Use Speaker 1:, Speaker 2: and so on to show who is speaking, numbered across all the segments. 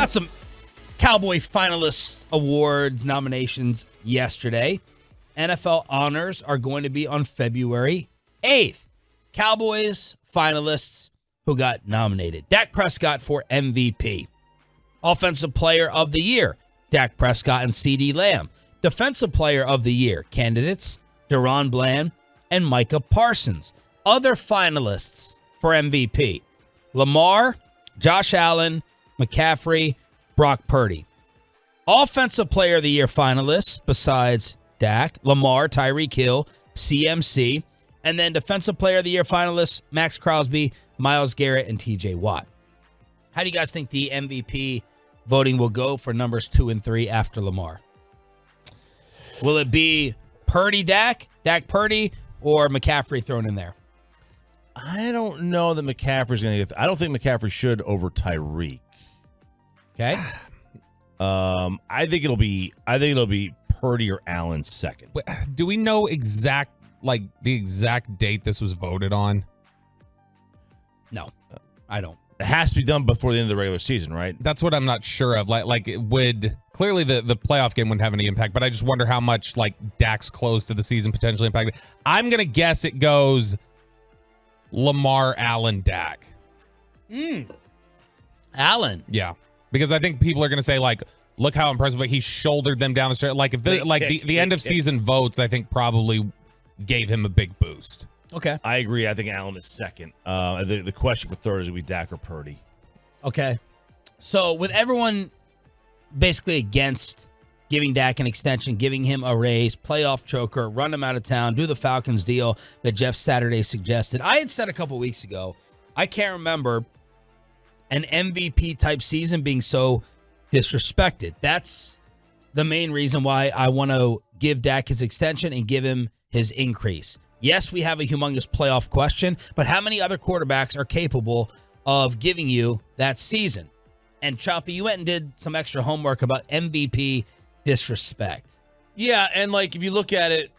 Speaker 1: got some Cowboy finalists awards nominations yesterday. NFL honors are going to be on February 8th. Cowboys finalists who got nominated. Dak Prescott for MVP. Offensive Player of the Year, Dak Prescott and CeeDee Lamb. Defensive Player of the Year candidates, Deron Bland and Micah Parsons. Other finalists for MVP, Lamar, Josh Allen, McCaffrey, Brock Purdy. Offensive Player of the Year finalists, besides Dak, Lamar, Tyreek Hill, CMC. And then Defensive Player of the Year finalists, Max Crosby, Myles Garrett, and TJ Watt. How do you guys think the MVP voting will go for numbers 2 and 3 after Lamar? Will it be Purdy Dak Purdy, or McCaffrey thrown in there?
Speaker 2: I don't know that McCaffrey's going to get. I don't think McCaffrey should over Tyreek.
Speaker 1: Okay.
Speaker 2: I think it'll be Purdy or Allen second.
Speaker 3: Do we know the exact date this was voted on?
Speaker 1: No, I don't.
Speaker 2: It has to be done before the end of the regular season, right?
Speaker 3: That's what I'm not sure of. Like it would clearly the playoff game wouldn't have any impact, but I just wonder how much Dak's close to the season potentially impacted. I'm gonna guess it goes Lamar, Allen, Dak.
Speaker 1: Allen.
Speaker 3: Yeah, because I think people are gonna say look how impressive he shouldered them down the stretch. If the end of season votes, I think probably gave him a big boost.
Speaker 1: Okay.
Speaker 2: I agree. I think Allen is second. The question for third is going to be Dak or Purdy.
Speaker 1: Okay. So with everyone basically against giving Dak an extension, giving him a raise, playoff choker, run him out of town, do the Falcons deal that Jeff Saturday suggested. I had said a couple weeks ago, I can't remember an MVP type season being so disrespected. That's the main reason why I want to give Dak his extension and give him his increase. Yes, we have a humongous playoff question, but how many other quarterbacks are capable of giving you that season? And Choppy, you went and did some extra homework about MVP disrespect.
Speaker 2: Yeah, and if you look at it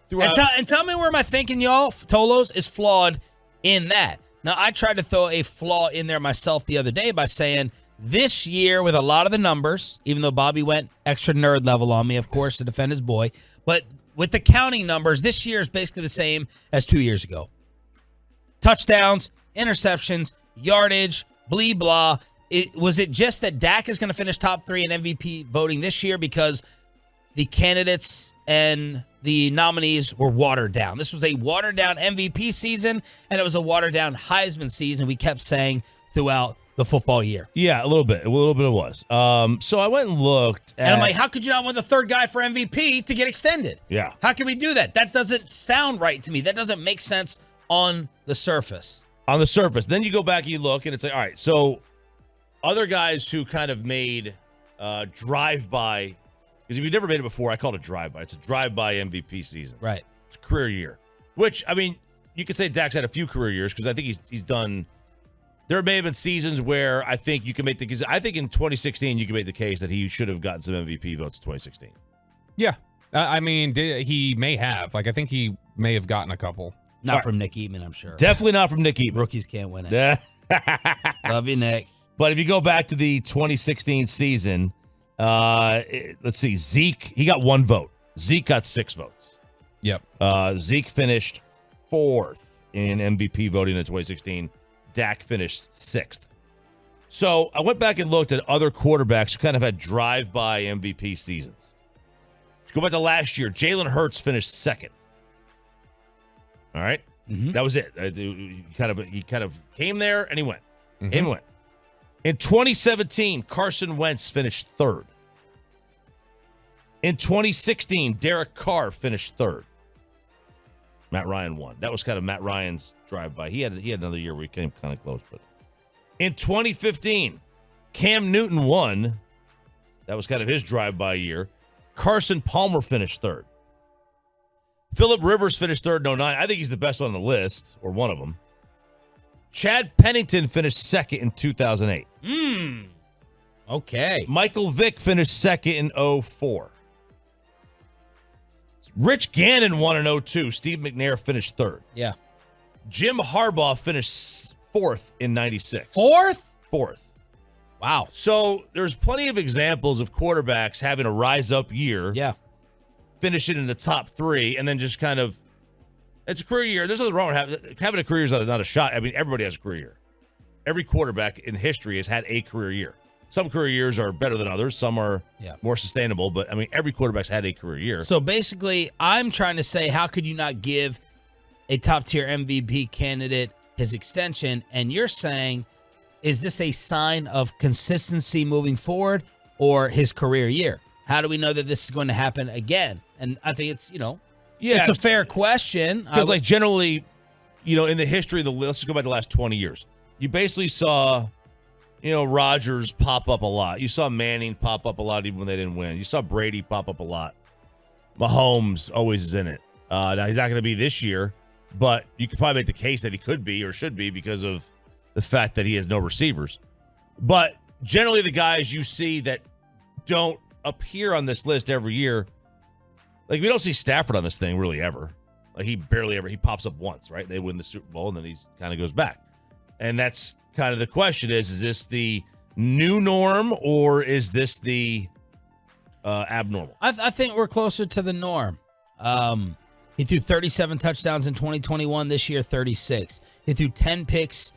Speaker 2: throughout,
Speaker 1: and tell me where my thinking, y'all, Tolos, is flawed in that. Now, I tried to throw a flaw in there myself the other day by saying this year with a lot of the numbers, even though Bobby went extra nerd level on me, of course, to defend his boy, but with the counting numbers, this year is basically the same as 2 years ago. Touchdowns, interceptions, yardage, blah, blah. Was it just that Dak is going to finish top 3 in MVP voting this year because the candidates and the nominees were watered down? This was a watered down MVP season, and it was a watered down Heisman season, we kept saying throughout the football year.
Speaker 2: Yeah, a little bit. It was. So I went and looked at...
Speaker 1: And I'm like, how could you not want the third guy for MVP to get extended?
Speaker 2: Yeah.
Speaker 1: How can we do that? That doesn't sound right to me. That doesn't make sense on the surface.
Speaker 2: On the surface. Then you go back and you look, and it's like, all right, so other guys who kind of made drive-by... Because if you've never made it before, I call it a drive-by. It's a drive-by MVP season.
Speaker 1: Right.
Speaker 2: It's a career year. Which, I mean, you could say Dak's had a few career years because I think he's done... There may have been seasons where I think you can make the... I think in 2016, you can make the case that he should have gotten some MVP votes in 2016.
Speaker 3: Yeah. I mean, he may have. I think he may have gotten a couple.
Speaker 1: Not from Nick Eatman, I'm sure.
Speaker 2: Definitely not from Nick Eatman.
Speaker 1: Rookies can't win it. Love you, Nick.
Speaker 2: But if you go back to the 2016 season, let's see. Zeke, he got 1 vote. Zeke got 6 votes.
Speaker 3: Yep.
Speaker 2: Zeke finished 4th in MVP voting in 2016. Dak finished 6th. So I went back and looked at other quarterbacks who kind of had drive-by MVP seasons. Let's go back to last year. Jalen Hurts finished 2nd. All right? Mm-hmm. That was it. He kind of came there and he went. Mm-hmm. And went. In 2017, Carson Wentz finished 3rd. In 2016, Derek Carr finished 3rd. Matt Ryan won. That was kind of Matt Ryan's drive-by. He had another year where he came kind of close. But in 2015, Cam Newton won. That was kind of his drive-by year. Carson Palmer finished 3rd. Phillip Rivers finished 3rd in 2009. I think he's the best one on the list, or one of them. Chad Pennington finished 2nd in 2008.
Speaker 1: Okay.
Speaker 2: Michael Vick finished 2nd in 2004. Rich Gannon won in 2002. Steve McNair finished 3rd.
Speaker 1: Yeah.
Speaker 2: Jim Harbaugh finished 4th in 96.
Speaker 1: 4th?
Speaker 2: 4th.
Speaker 1: Wow.
Speaker 2: So there's plenty of examples of quarterbacks having a rise-up year.
Speaker 1: Yeah.
Speaker 2: Finishing in the top 3, and then just kind of, it's a career year. There's nothing wrong with having a career is not a shot. I mean, everybody has a career year. Every quarterback in history has had a career year. Some career years are better than others. Some are more sustainable. But, I mean, every quarterback's had a career year.
Speaker 1: So, basically, I'm trying to say, how could you not give a top-tier MVP candidate his extension? And you're saying, is this a sign of consistency moving forward or his career year? How do we know that this is going to happen again? And I think it's, it's a fair question.
Speaker 2: Because, generally, in the history of let's just go back the last 20 years. You basically saw, Rodgers pop up a lot. You saw Manning pop up a lot even when they didn't win. You saw Brady pop up a lot. Mahomes always is in it. Now, he's not going to be this year, but you could probably make the case that he could be or should be because of the fact that he has no receivers. But generally, the guys you see that don't appear on this list every year, we don't see Stafford on this thing really ever. He barely ever, he pops up once, right? They win the Super Bowl and then he kind of goes back. And that's kind of the question is this the new norm or is this the abnormal?
Speaker 1: I think we're closer to the norm. He threw 37 touchdowns in 2021, this year 36. He threw 10 picks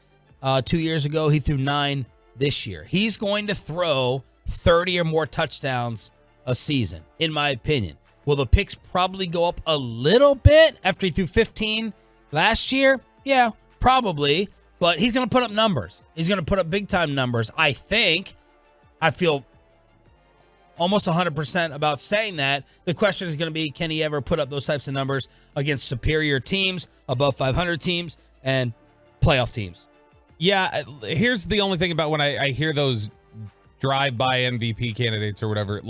Speaker 1: 2 years ago. He threw 9 this year. He's going to throw 30 or more touchdowns a season, in my opinion. Will the picks probably go up a little bit after he threw 15 last year? Yeah, probably. But he's going to put up numbers. He's going to put up big-time numbers. I feel almost 100% about saying that. The question is going to be, can he ever put up those types of numbers against superior teams, above 500 teams, and playoff teams?
Speaker 3: Yeah, here's the only thing about when I hear those drive-by MVP candidates or whatever,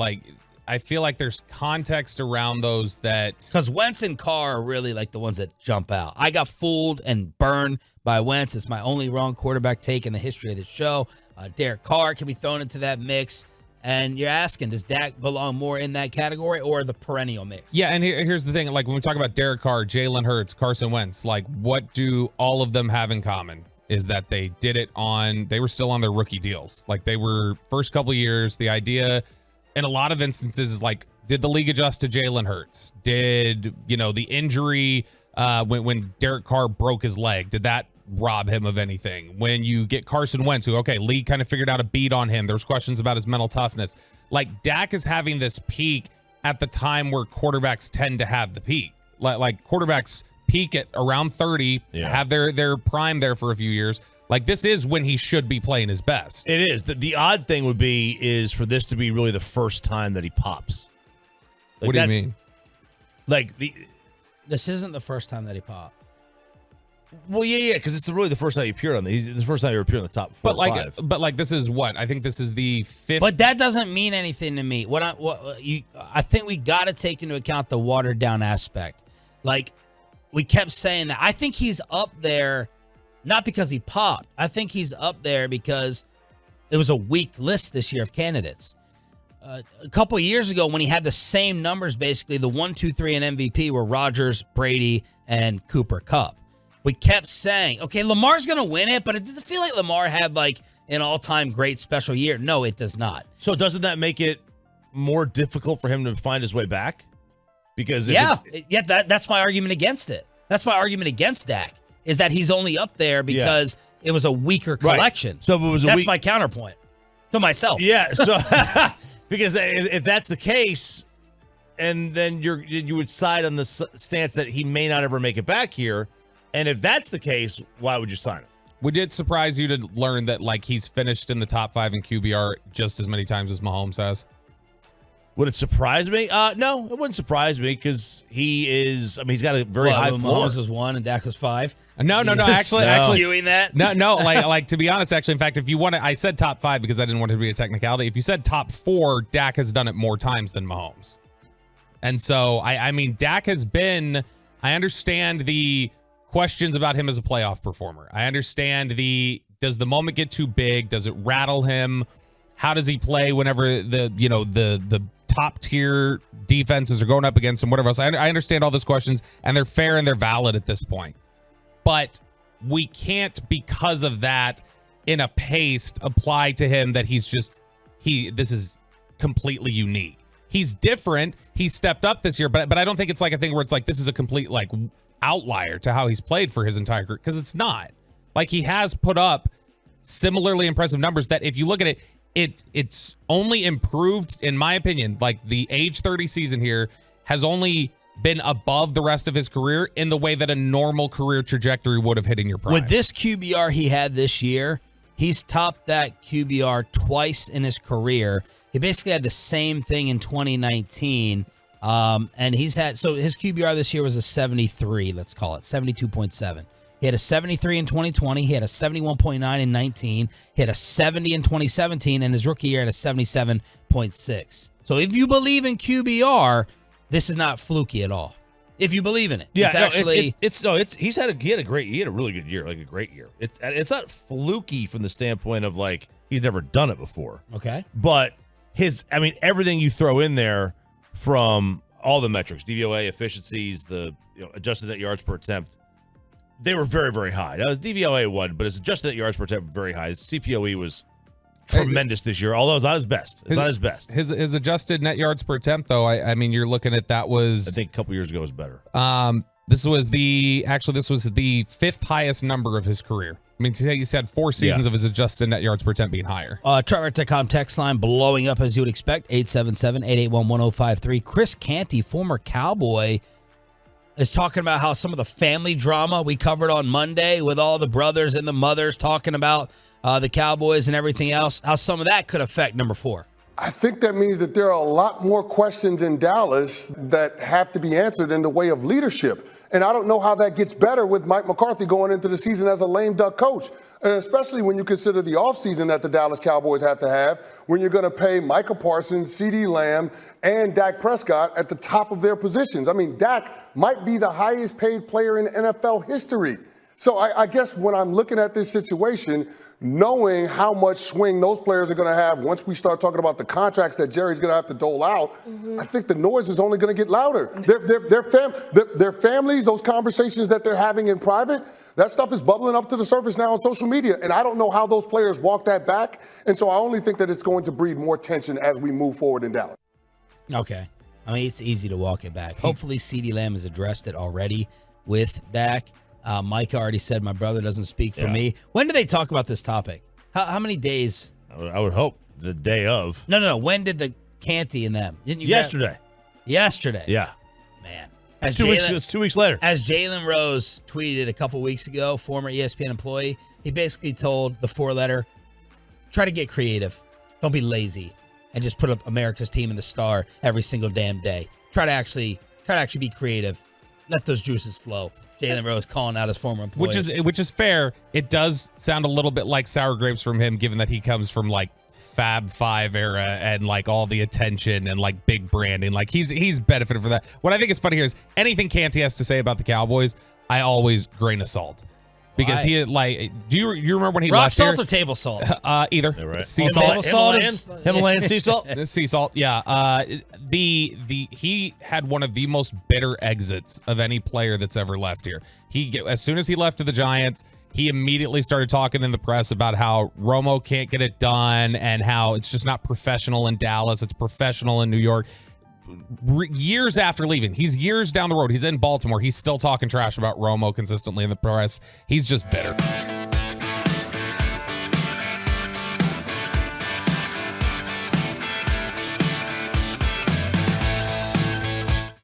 Speaker 3: I feel like there's context around those that...
Speaker 1: Because Wentz and Carr are really the ones that jump out. I got fooled and burned by Wentz. It's my only wrong quarterback take in the history of the show. Derek Carr can be thrown into that mix. And you're asking, does Dak belong more in that category or the perennial mix?
Speaker 3: Yeah, and here's the thing. When we talk about Derek Carr, Jalen Hurts, Carson Wentz, what do all of them have in common? Is that they did it they were still on their rookie deals. They were first couple years, the idea in a lot of instances is did the league adjust to Jalen Hurts? Did, the injury when Derek Carr broke his leg, did that rob him of anything? When you get Carson Wentz, who, league kind of figured out a beat on him. There's questions about his mental toughness. Dak is having this peak at the time where quarterbacks tend to have the peak. Quarterbacks peak at around 30, have their prime there for a few years. This is when he should be playing his best.
Speaker 2: It is. The odd thing would be is for this to be really the first time that he pops.
Speaker 3: What do you mean?
Speaker 1: This isn't the first time that he popped.
Speaker 2: Well, yeah, because it's really the first time he appeared the first time he appeared in the top 4 or 5.
Speaker 3: But this is what? I think this is the 5th.
Speaker 1: But that doesn't mean anything to me. I think we got to take into account the watered down aspect. We kept saying that. I think he's up there. Not because he popped. I think he's up there because it was a weak list this year of candidates. A couple of years ago when he had the same numbers, basically, the 1, 2, 3 and MVP were Rodgers, Brady, and Cooper Kupp. We kept saying, okay, Lamar's going to win it, but it doesn't feel like Lamar had an all-time great special year. No, it does not.
Speaker 2: So doesn't that make it more difficult for him to find his way back? Because
Speaker 1: that's my argument against it. That's my argument against Dak. Is that he's only up there because it was a weaker collection.
Speaker 2: Right. So if it was
Speaker 1: that's my counterpoint to myself.
Speaker 2: Yeah. So because if that's the case, and then you would side on the stance that he may not ever make it back here, and if that's the case, why would you sign him?
Speaker 3: Would it surprise you to learn that he's finished in the top 5 in QBR just as many times as Mahomes has?
Speaker 2: Would it surprise me? No, it wouldn't surprise me because he's got a very high floor.
Speaker 1: Mahomes was 1 and Dak was 5.
Speaker 3: No. Actually,
Speaker 1: skewing that.
Speaker 3: No. To be honest, actually, in fact, if you want to, I said top 5 because I didn't want it to be a technicality. If you said top 4, Dak has done it more times than Mahomes, and so I mean, Dak has been. I understand the questions about him as a playoff performer. I understand does the moment get too big? Does it rattle him? How does he play whenever the top tier defenses are going up against him, whatever else? I understand all those questions, and they're fair and they're valid at this point. But we can't, because of that, in a paste apply to him that this is completely unique. He's different. He stepped up this year, but I don't think it's like a thing where it's like this is a complete like outlier to how he's played for his entire career, because it's not. Like, he has put up similarly impressive numbers that if you look at it, it's only improved, in my opinion. Like, the age 30 season here has only been above the rest of his career in the way that a normal career trajectory would have hit in your prime.
Speaker 1: With this QBR he had this year, he's topped that QBR twice in his career. He basically had the same thing in 2019. And his QBR this year was a 73, let's call it, 72.7. He had a 73 in 2020. He had a 71.9 in 19. He had a 70 in 2017, and his rookie year had a 77.6. So if you believe in QBR, this is not fluky at all. If you believe in it,
Speaker 2: yeah,
Speaker 1: it's actually
Speaker 2: he had a really good year, like a great year. It's not fluky from the standpoint of like he's never done it before.
Speaker 1: Okay,
Speaker 2: but everything you throw in there, from all the metrics, DVOA, efficiencies, the adjusted net yards per attempt, they were very, very high. Now, his DVOA won, but his adjusted net yards per attempt very high. His CPOE was tremendous this year, although it's not his best. Not his best.
Speaker 3: His adjusted net yards per attempt, though, I mean, you're looking at that was...
Speaker 2: I think a couple years ago was better.
Speaker 3: This was the fifth highest number of his career. I mean, he's had 4 seasons of his adjusted net yards per attempt being higher.
Speaker 1: Chartwright.com text line blowing up as you would expect, 877-881-1053. Chris Canty, former Cowboy, is talking about how some of the family drama we covered on Monday with all the brothers and the mothers talking about the Cowboys and everything else, how some of that could affect number 4.
Speaker 4: I think that means that there are a lot more questions in Dallas that have to be answered in the way of leadership. And I don't know how that gets better with Mike McCarthy going into the season as a lame duck coach, especially when you consider the offseason that the Dallas Cowboys have to have, when you're going to pay Micah Parsons, CeeDee Lamb, and Dak Prescott at the top of their positions. I mean, Dak might be the highest paid player in NFL history. So I guess when I'm looking at this situation, knowing how much swing those players are going to have once we start talking about the contracts that Jerry's going to have to dole out, I think the noise is only going to get louder. Their families, those conversations that they're having in private, that stuff is bubbling up to the surface now on social media, and I don't know how those players walk that back, and so I only think that it's going to breed more tension as we move forward in Dallas.
Speaker 1: Okay. I mean, it's easy to walk it back. Hopefully CeeDee Lamb has addressed it already with Dak. Mike already said my brother doesn't speak for me. When do they talk about this topic? How many days?
Speaker 2: I would hope the day of.
Speaker 1: No. When did the Canty and them? Didn't you
Speaker 2: Yesterday.
Speaker 1: Yesterday.
Speaker 2: Yeah.
Speaker 1: Man.
Speaker 2: It's 2 weeks. It's 2 weeks later.
Speaker 1: As Jalen Rose tweeted a couple weeks ago, former ESPN employee, he basically told the 4-letter, try to get creative. Don't be lazy and just put up America's team in the star every single damn day. Try to actually be creative. Let those juices flow. Jalen Rose calling out his former employee.
Speaker 3: Which is fair. It does sound a little bit like sour grapes from him, given that he comes from like Fab 5 era and like all the attention and like big branding. Like he's benefited from that. What I think is funny here is anything Canty has to say about the Cowboys, I always grain of salt. Because he like, do you remember when he
Speaker 1: rock
Speaker 3: left
Speaker 1: salt
Speaker 3: here?
Speaker 1: or table salt?
Speaker 3: Either.
Speaker 2: Yeah, right.
Speaker 3: Sea salt.
Speaker 2: Himalayan sea salt.
Speaker 3: Sea salt. Yeah. He had one of the most bitter exits of any player that's ever left here. As soon as he left to the Giants, he immediately started talking in the press about how Romo can't get it done and how it's just not professional in Dallas. It's professional in New York. Years after leaving, he's years down the road. He's in Baltimore. He's still talking trash about Romo consistently in the press. He's just bitter.